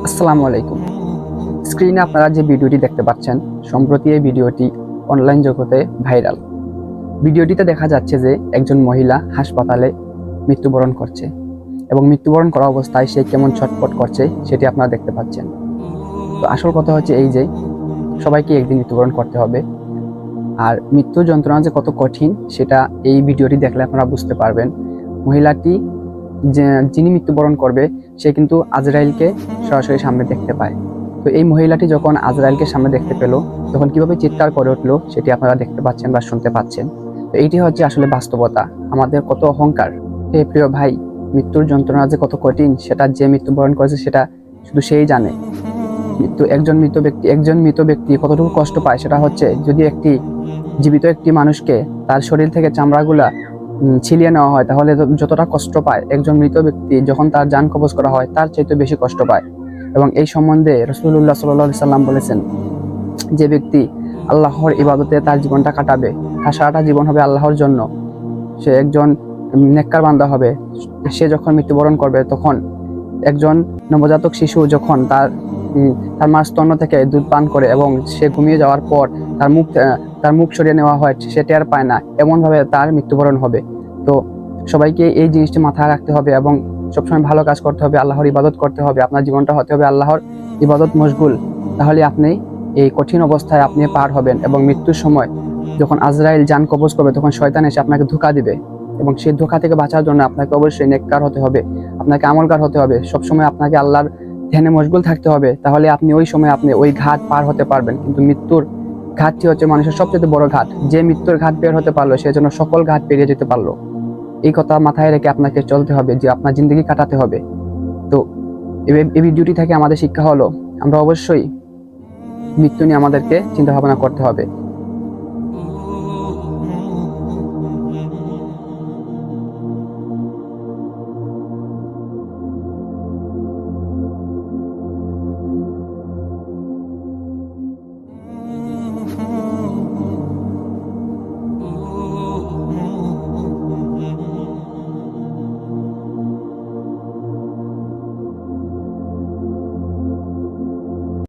আসসালামু আলাইকুম। স্ক্রিনে আপনারা যে ভিডিওটি দেখতে পাচ্ছেন, সম্প্রতি এই ভিডিওটি অনলাইন জগতে ভাইরাল। ভিডিওটিতে দেখা যাচ্ছে যে একজন মহিলা হাসপাতালে মৃত্যুবরণ করছে এবং মৃত্যুবরণ করা অবস্থায় সে কেমন ছটফট করছে সেটি আপনারা দেখতে পাচ্ছেন। তো আসল কথা হচ্ছে এই যে সবাইকে একদিন মৃত্যুবরণ করতে হবে, আর মৃত্যু যন্ত্রণা যে কত কঠিন সেটা এই ভিডিওটি দেখলে আপনারা বুঝতে পারবেন। মহিলাটি যিনি মৃত্যুবরণ করবে সে কিন্তু আজরাইলকে সরাসরি সামনে দেখতে পায়। তো এই মহিলাটি যখন আজরাইলকে সামনে দেখতে পেল তখন কিভাবে চিৎকার করে উঠলো সেটি আপনারা দেখতে পাচ্ছেন বা শুনতে পাচ্ছেন। তো এইটি হচ্ছে আসলে বাস্তবতা, আমাদের কত অহংকার। হে প্রিয় ভাই, মৃত্যুর যন্ত্রণা যে কত কঠিন সেটা যে মৃত্যুবরণ করেছে সেটা শুধু সেই জানে। একজন মৃত ব্যক্তি কতটুকু কষ্ট পায় সেটা হচ্ছে, যদি জীবিত একটি মানুষকে তার শরীর থেকে চামড়াগুলা ছিলিয়ে নেওয়া হয় তাহলে যতটা কষ্ট পায়, একজন মৃত ব্যক্তি যখন তার জান কবজ করা হয় তার চাইতে বেশি কষ্ট পায়। এবং এই সম্বন্ধে রাসূলুল্লাহ সাল্লাল্লাহু আলাইহি সাল্লাম বলেছেন, যে ব্যক্তি আল্লাহর ইবাদতে তার জীবনটা কাটাবে, তার সারাটা জীবন হবে আল্লাহর জন্য, সে একজন নেককার বান্দা হবে। সে যখন মৃত্যুবরণ করবে তখন একজন নবজাতক শিশু যখন তার মার স্তন্য থেকে দুধ পান করে এবং সে ঘুমিয়ে যাওয়ার পর তার মুখ সরিয়ে নেওয়া হয়, সে টের পায় না, এমনভাবে তার মৃত্যুবরণ হবে। তো সবাইকে এই জিনিসটি মাথায় রাখতে হবে এবং সবসময় ভালো কাজ করতে হবে, আল্লাহর ইবাদত করতে হবে, আপনার জীবনটা হতে হবে আল্লাহর ইবাদত মশগুল। তাহলে আপনি এই কঠিন অবস্থায় আপনি পার হবেন। এবং মৃত্যুর সময় যখন আজরাইল জান কবজ করবে তখন শয়তান এসে আপনাকে ধোঁকা দিবে, এবং সেই ধোঁকা থেকে বাঁচার জন্য আপনাকে অবশ্যই নেককার হতে হবে, আপনাকে আমলকার হতে হবে, সবসময় আপনাকে আল্লাহর ধ্যানে মশগুল থাকতে হবে। তাহলে আপনি ওই সময় আপনি ওই ঘাট পার হতে পারবেন। কিন্তু মৃত্যুর ঘাটটি হচ্ছে মানুষের সবচেয়ে বড় ঘাট। যে মৃত্যুর ঘাট বের হতে পারলো সে যেন সকল ঘাট পেরিয়ে যেতে পারলো। এই কথা মাথায় রেখে আপনাকে চলতে হবে, যে আপনার জিন্দগি কাটাতে হবে। তো এই ভিডিওটি থেকে আমাদের শিক্ষা হলো, আমরা অবশ্যই মৃত্যু নিয়ে আমাদেরকে চিন্তা ভাবনা করতে হবে।